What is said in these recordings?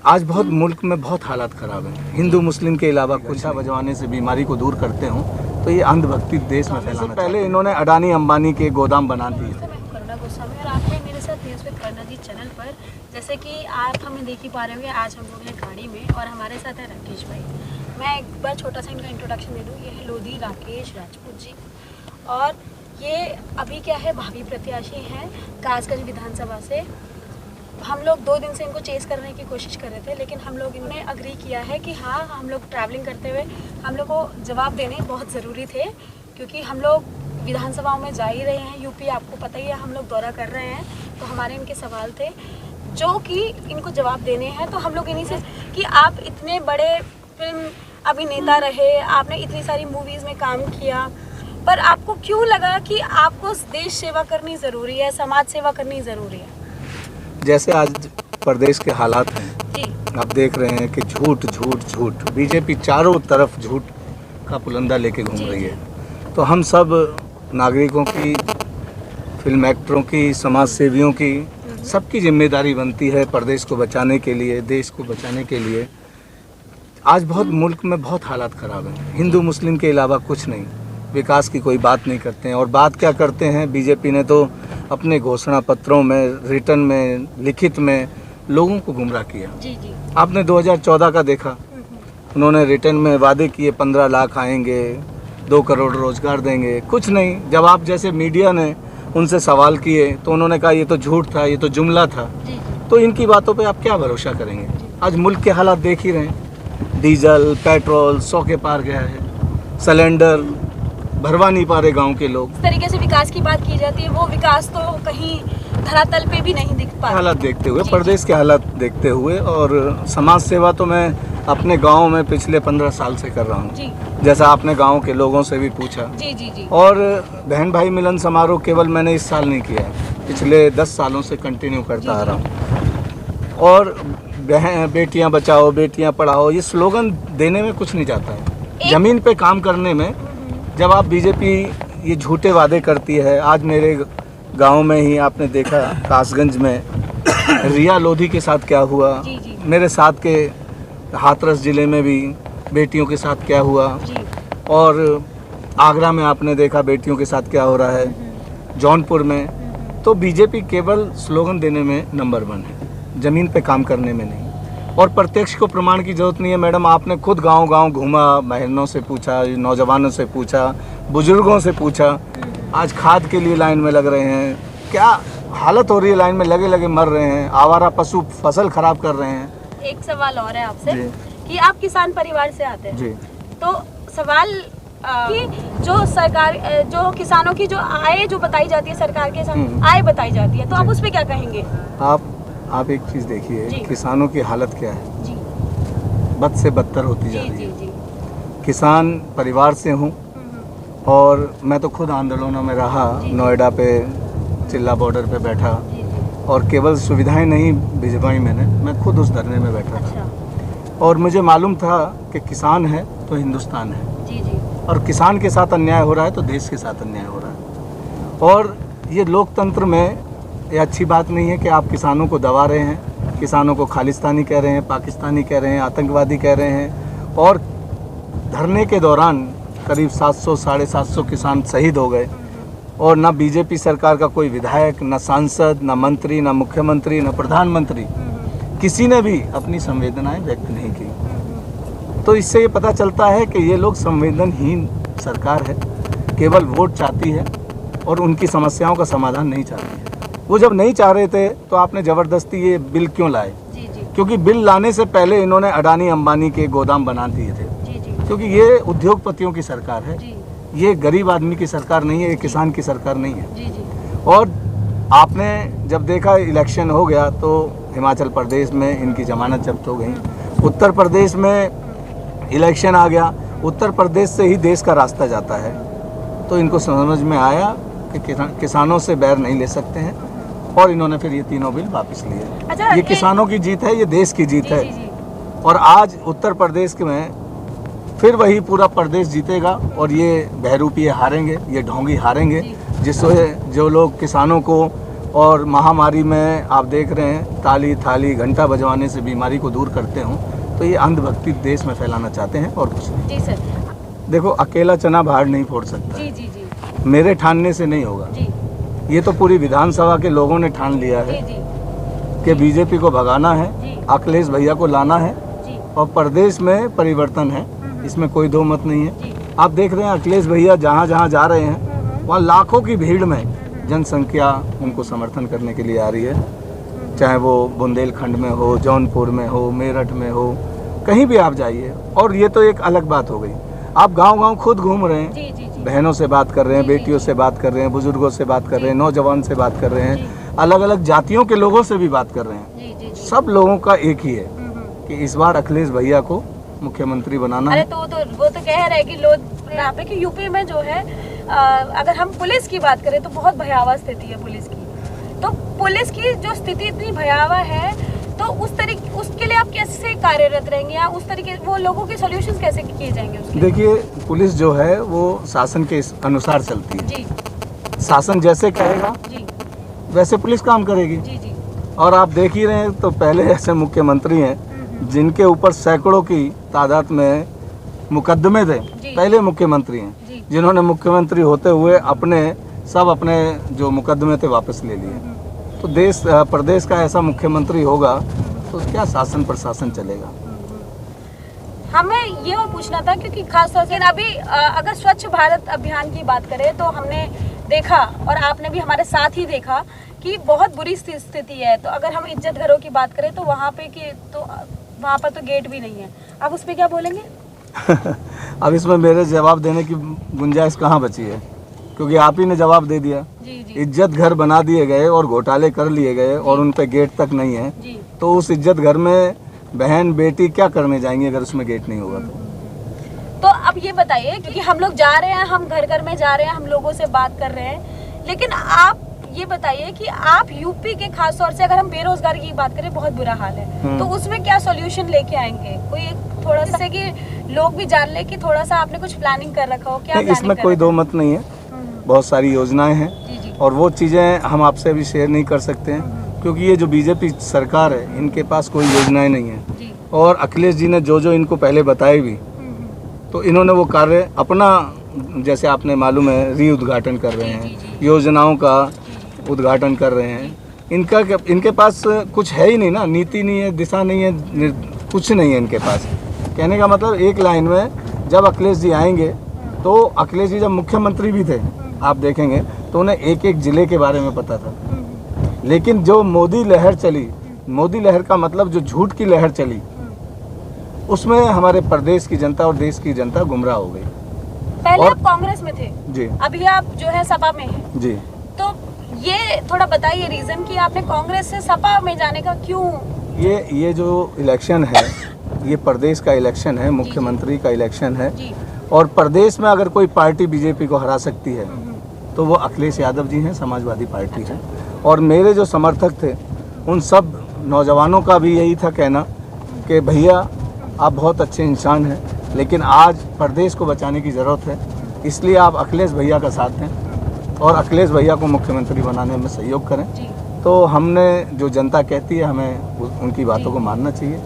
आज बहुत मुल्क में बहुत हालात ख़राब हैं। हिंदू मुस्लिम के अलावा कुछ बजवाने से बीमारी को दूर करते हों तो ये अंधभक्ति देश में फैलाना पहले इन्होंने अडानी अंबानी के गोदाम बना दिए। मैं करुणा गोस्वामी और आपने मेरे साथ news with Karuna ji channel पर, जैसे कि आप हमें देख ही पा रहे होंगे, आज हम लोग हैं गाड़ी में और हमारे साथ है राकेश भाई। मैं एक बार छोटा सा इनका इंट्रोडक्शन दे दूँ। ये है लोधी राकेश राजपूत जी और ये अभी क्या है भावी प्रत्याशी हैं कासगंज विधानसभा से। हम लोग 2 दिन से इनको चेस करने की कोशिश कर रहे थे, लेकिन हम लोग इन्होंने अग्री किया है कि हाँ, हम लोग ट्रैवलिंग करते हुए हम लोग को जवाब देने बहुत ज़रूरी थे, क्योंकि हम लोग विधानसभाओं में जा ही रहे हैं। यूपी आपको पता ही है, हम लोग दौरा कर रहे हैं, तो हमारे इनके सवाल थे जो कि इनको जवाब देने हैं। तो हम लोग इन्हीं से कि आप इतने बड़े फिल्म अभिनेता रहे, आपने इतनी सारी मूवीज़ में काम किया, पर आपको क्यों लगा कि आपको देश सेवा करनी ज़रूरी है, समाज सेवा करनी ज़रूरी है? जैसे आज प्रदेश के हालात हैं, जी, आप देख रहे हैं कि झूठ झूठ झूठ, बीजेपी चारों तरफ झूठ का पुलंदा लेके घूम रही है। तो हम सब नागरिकों की, फिल्म एक्टरों की, समाज सेवियों की, सबकी जिम्मेदारी बनती है प्रदेश को बचाने के लिए, देश को बचाने के लिए। आज बहुत मुल्क में बहुत हालात ख़राब हैं। हिंदू मुस्लिम के अलावा कुछ नहीं, विकास की कोई बात नहीं करते हैं। और बात क्या करते हैं, बीजेपी ने तो अपने घोषणा पत्रों में, रिटर्न में, लिखित में लोगों को गुमराह किया। जी जी। आपने 2014 का देखा, उन्होंने रिटर्न में वादे किए 15 लाख आएंगे, 2 करोड़ रोजगार देंगे, कुछ नहीं। जब आप जैसे मीडिया ने उनसे सवाल किए तो उन्होंने कहा ये तो झूठ था, ये तो जुमला था। जी। तो इनकी बातों पे आप क्या भरोसा करेंगे? आज मुल्क के हालात देख ही रहे हैं, डीजल पेट्रोल 100 के पार गया है, सिलेंडर भरवा नहीं पा रहे गांव के लोग। इस तरीके से विकास की बात की जाती है, वो विकास तो कहीं धरातल पे भी नहीं दिख पा रहा। हालात देखते हुए, प्रदेश के हालात देखते हुए, और समाज सेवा तो मैं अपने गांव में पिछले 15 साल से कर रहा हूं, जी जैसा आपने गांव के लोगों से भी पूछा। जी जी जी। और बहन भाई मिलन समारोह केवल मैंने इस साल नहीं किया है, पिछले 10 सालों से कंटिन्यू करता आ रहा हूँ। और बेटियां बचाओ बेटियां पढ़ाओ, ये स्लोगन देने में कुछ नहीं जाता है, ज़मीन पे काम करने में। जब आप बीजेपी ये झूठे वादे करती है, आज मेरे गांव में ही आपने देखा कासगंज में रिया लोधी के साथ क्या हुआ, जी जी। मेरे साथ के हाथरस ज़िले में भी बेटियों के साथ क्या हुआ, जी। और आगरा में आपने देखा बेटियों के साथ क्या हो रहा है, जौनपुर में। तो बीजेपी केवल स्लोगन देने में नंबर 1 है, ज़मीन पे काम करने में नहीं। और प्रत्यक्ष को प्रमाण की जरूरत नहीं है मैडम, आपने खुद गांव-गांव घूमा, बहनों से पूछा, नौजवानों से पूछा, बुजुर्गों से पूछा। आज खाद के लिए लाइन में लग रहे हैं, क्या हालत हो रही है, लाइन में लगे लगे मर रहे हैं, आवारा पशु फसल खराब कर रहे हैं। एक सवाल और है आपसे कि आप किसान परिवार से आते हैं, जी, तो सवाल कि जो सरकार, जो किसानों की जो आय जो बताई जाती है, सरकार के साथ आय बताई जाती है, तो आप उस पर क्या कहेंगे? आप एक चीज़ देखिए, जी। किसानों की हालत क्या है, जी बद से बदतर होती जा जी रही जी है। जी। किसान परिवार से हूँ और मैं तो खुद आंदोलनों में रहा, जी। नोएडा पे चिल्ला बॉर्डर पे बैठा, जी जी। और केवल सुविधाएं नहीं भिजवाई मैंने, मैं खुद उस धरने में बैठा था। अच्छा। और मुझे मालूम था कि किसान है तो हिंदुस्तान है, जी जी। और किसान के साथ अन्याय हो रहा है तो देश के साथ अन्याय हो रहा है। और ये लोकतंत्र में ये अच्छी बात नहीं है कि आप किसानों को दबा रहे हैं, किसानों को खालिस्तानी कह रहे हैं, पाकिस्तानी कह रहे हैं, आतंकवादी कह रहे हैं। और धरने के दौरान करीब 700 साढ़े 700 किसान शहीद हो गए, और ना बीजेपी सरकार का कोई विधायक, ना सांसद, ना मंत्री, ना मुख्यमंत्री, ना प्रधानमंत्री, किसी ने भी अपनी संवेदनाएं व्यक्त नहीं की। तो इससे ये पता चलता है कि ये लोग संवेदनहीन सरकार है, केवल वोट चाहती है और उनकी समस्याओं का समाधान नहीं चाहती है। वो जब नहीं चाह रहे थे तो आपने ज़बरदस्ती ये बिल क्यों लाए? जी जी। क्योंकि बिल लाने से पहले इन्होंने अडानी अंबानी के गोदाम बना दिए थे, जी जी। क्योंकि ये उद्योगपतियों की सरकार है, जी ये गरीब आदमी की सरकार नहीं है, ये किसान की सरकार नहीं है। जी जी। और आपने जब देखा इलेक्शन हो गया तो हिमाचल प्रदेश में इनकी जमानत जब्त हो गई, उत्तर प्रदेश में इलेक्शन आ गया, उत्तर प्रदेश से ही देश का रास्ता जाता है। तो इनको समझ में आया कि किसानों से बैर नहीं ले सकते हैं, और इन्होंने फिर ये तीनों बिल वापस लिए। अच्छा, ये किसानों की जीत है, ये देश की जीत है। जी जी। और आज उत्तर प्रदेश में फिर वही पूरा प्रदेश जीतेगा, और ये बहरूपीय हारेंगे, ये ढोंगी हारेंगे, जिससे जो लोग किसानों को और महामारी में आप देख रहे हैं ताली थाली घंटा बजवाने से बीमारी को दूर करते हों, तो ये अंधभक्ति देश में फैलाना चाहते हैं और कुछ नहीं। जी सर। देखो, अकेला चना बाहर नहीं फोड़ सकता। जी जी जी मेरे ठानने से नहीं होगा। जी ये तो पूरी विधानसभा के लोगों ने ठान लिया जी है जी कि बीजेपी को भगाना है, जी अखिलेश भैया को लाना है जी और प्रदेश में परिवर्तन है, इसमें कोई दो मत नहीं है। जी आप देख रहे हैं अखिलेश भैया जहाँ जहाँ जा रहे हैं वहाँ लाखों की भीड़ में जनसंख्या उनको समर्थन करने के लिए आ रही है। चाहे वो बुंदेलखंड में हो, जौनपुर में हो, मेरठ में हो, कहीं भी आप जाइए। और ये तो एक अलग बात हो गई, आप गांव-गांव खुद घूम रहे हैं, जी जी जी बहनों से बात कर रहे हैं, जी, जी, बेटियों से बात कर रहे हैं, बुजुर्गों से बात कर रहे हैं, जी। नौजवान से बात कर रहे जी। हैं, अलग अलग जातियों के लोगों से भी बात कर रहे हैं। जी जी जी। सब लोगों का एक ही है हम्म। कि इस बार अखिलेश भैया को मुख्यमंत्री बनाना अरे है। तो वो तो कह रहे हैं कि लोग यहाँ पे कि यूपी में जो है अगर हम पुलिस की बात करें तो बहुत भयावह स्थिति है पुलिस की। तो पुलिस की जो स्थिति इतनी भयावह है तो उसके लिए आप कैसे कार्यरत रहेंगे या उस तरीके वो लोगों के सॉल्यूशंस कैसे किए जाएंगे उसके? देखिए, पुलिस जो है वो शासन के अनुसार चलती है। जी शासन जैसे कहेगा जी वैसे पुलिस काम करेगी। जी जी। और आप देख ही रहे हैं, तो पहले ऐसे मुख्यमंत्री हैं जिनके ऊपर सैकड़ों की तादाद में मुकदमे थे, जी। पहले मुख्यमंत्री हैं जी। जिन्होंने मुख्यमंत्री होते हुए अपने जो मुकदमे थे वापस ले लिए। तो प्रदेश का ऐसा मुख्यमंत्री होगा तो क्या शासन प्रशासन चलेगा। हमें ये और पूछना था क्योंकि खास तौर से अभी अगर स्वच्छ भारत अभियान की बात करें तो हमने देखा और आपने भी हमारे साथ ही देखा कि बहुत बुरी स्थिति है। तो अगर हम इज्जत घरों की बात करें तो वहाँ पर तो गेट भी नहीं है। आप उस पर क्या बोलेंगे? अब इसमें मेरे जवाब देने की गुंजाइश कहाँ बची है, क्योंकि आप ही ने जवाब दे दिया। जी जी इज्जत घर बना दिए गए और घोटाले कर लिए गए और उन पे गेट तक नहीं है, जी। तो उस इज्जत घर में बहन बेटी क्या करने जाएंगी अगर उसमें गेट नहीं होगा तो अब ये बताइए, क्योंकि हम लोग जा रहे हैं, हम घर घर में जा रहे हैं, हम लोगों से बात कर रहे हैं, लेकिन आप ये बताइए कि आप यूपी के खास तौर से अगर हम बेरोजगारी की बात करें बहुत बुरा हाल है, तो उसमें क्या सॉल्यूशन लेके आएंगे? कोई थोड़ा सा कि लोग भी जान ले कि थोड़ा सा आपने कुछ प्लानिंग कर रखा हो? क्या नहीं, इसमें कोई दो मत नहीं है। बहुत सारी योजनाएं हैं जी जी और वो चीज़ें हम आपसे अभी शेयर नहीं कर सकते हैं, क्योंकि ये जो बीजेपी सरकार है इनके पास कोई योजनाएं नहीं है। जी। और अखिलेश जी ने जो इनको पहले बताए भी, तो इन्होंने वो कार्य अपना, जैसे आपने मालूम है, री उद्घाटन कर रहे जी, हैं, योजनाओं का उद्घाटन कर रहे हैं। इनके पास कुछ है ही नहीं ना, नीति नहीं है, दिशा नहीं है, कुछ नहीं है इनके पास। कहने का मतलब एक लाइन में, जब अखिलेश जी आएंगे तो अखिलेश जी जब मुख्यमंत्री भी थे, आप देखेंगे तो उन्हें एक एक जिले के बारे में पता था। लेकिन जो मोदी लहर चली, मोदी लहर का मतलब जो झूठ की लहर चली, उसमें हमारे प्रदेश की जनता और देश की जनता गुमराह हो गई। पहले और- आप कांग्रेस में थे, जी अभी आप जो है सपा में हैं। जी। तो ये थोड़ा बताइए रीजन कि आपने कांग्रेस से सपा में जाने का क्यों? ये जो इलेक्शन है, ये प्रदेश का इलेक्शन है, मुख्यमंत्री का इलेक्शन है। जी। और प्रदेश में अगर कोई पार्टी बीजेपी को हरा सकती है तो वो अखिलेश यादव जी हैं, समाजवादी पार्टी है। और मेरे जो समर्थक थे उन सब नौजवानों का भी यही था कहना कि भैया आप बहुत अच्छे इंसान हैं, लेकिन आज प्रदेश को बचाने की ज़रूरत है, इसलिए आप अखिलेश भैया का साथ दें और अखिलेश भैया को मुख्यमंत्री बनाने में सहयोग करें। जी। तो हमने जो जनता कहती है हमें उनकी बातों को मानना चाहिए।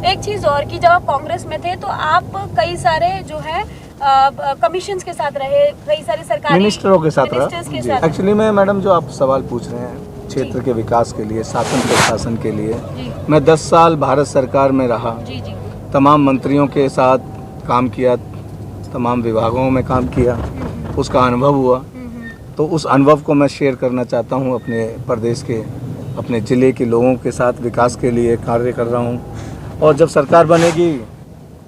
एक चीज और कि जब आप कांग्रेस में थे तो आप कई सारे जो है कमीशंस के साथ रहे, कई सारे सरकारी मिनिस्टरों के साथ मिनिस्टर्स के रहा। साथ। एक्चुअली में मैडम जो आप सवाल पूछ रहे हैं क्षेत्र के विकास के लिए, शासन प्रशासन के लिए, जी मैं 10 साल भारत सरकार में रहा, जी जी। तमाम मंत्रियों के साथ काम किया, तमाम विभागों में काम किया, उसका अनुभव हुआ। तो उस अनुभव को मैं शेयर करना चाहता हूँ अपने प्रदेश के, अपने ज़िले के लोगों के साथ। विकास के लिए कार्य कर रहा हूँ और जब सरकार बनेगी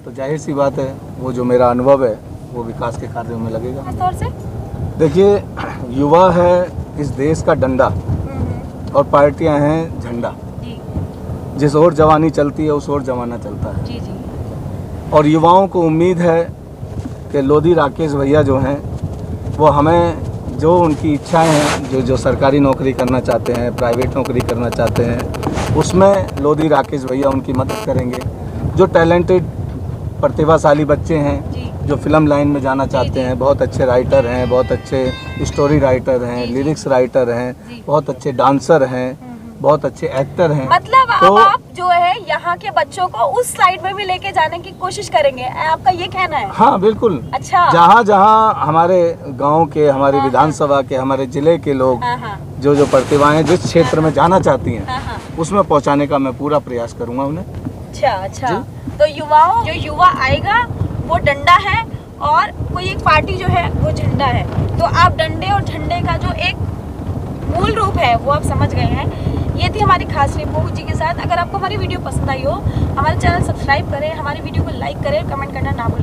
तो जाहिर सी बात है वो जो मेरा अनुभव है वो विकास के कार्यों में लगेगा। खास तौर से देखिए, युवा है इस देश का डंडा और पार्टियां हैं झंडा। जी जिस ओर जवानी चलती है उस ओर जमाना चलता है। जी जी। और युवाओं को उम्मीद है कि लोधी राकेश भैया जो हैं वो हमें, जो उनकी इच्छाएं हैं, जो सरकारी नौकरी करना चाहते हैं, प्राइवेट नौकरी करना चाहते हैं, उसमें लोधी राकेश भैया उनकी मदद करेंगे। जो टैलेंटेड प्रतिभाशाली बच्चे हैं जी जो फिल्म लाइन में जाना चाहते हैं, बहुत अच्छे राइटर हैं, बहुत अच्छे स्टोरी राइटर हैं, लिरिक्स राइटर हैं, जी। बहुत अच्छे डांसर हैं, बहुत अच्छे एक्टर हैं। मतलब तो अब आप जो है यहाँ के बच्चों को उस साइड में भी लेके जाने की कोशिश करेंगे, आपका ये कहना है? हाँ बिल्कुल, अच्छा। जहाँ जहाँ हमारे गांव के, हमारे विधानसभा के, हमारे जिले के लोग हाँ हाँ जो प्रतिभाएं जिस क्षेत्र में जाना चाहती हैं हाँ हाँ। उसमें पहुंचाने का मैं पूरा प्रयास करूंगा उन्हें। अच्छा अच्छा। तो युवाओं, जो युवा आएगा वो डंडा है और कोई एक पार्टी जो है वो झंडा है। तो आप डंडे और झंडे का जो एक मूल रूप है वो आप समझ गए हैं। ये थी हमारी खास रिपोर्ट जी के साथ। अगर आपको हमारी वीडियो पसंद आई हो, हमारे चैनल सब्सक्राइब करें, हमारी वीडियो को लाइक करें, कमेंट करना ना भूलें।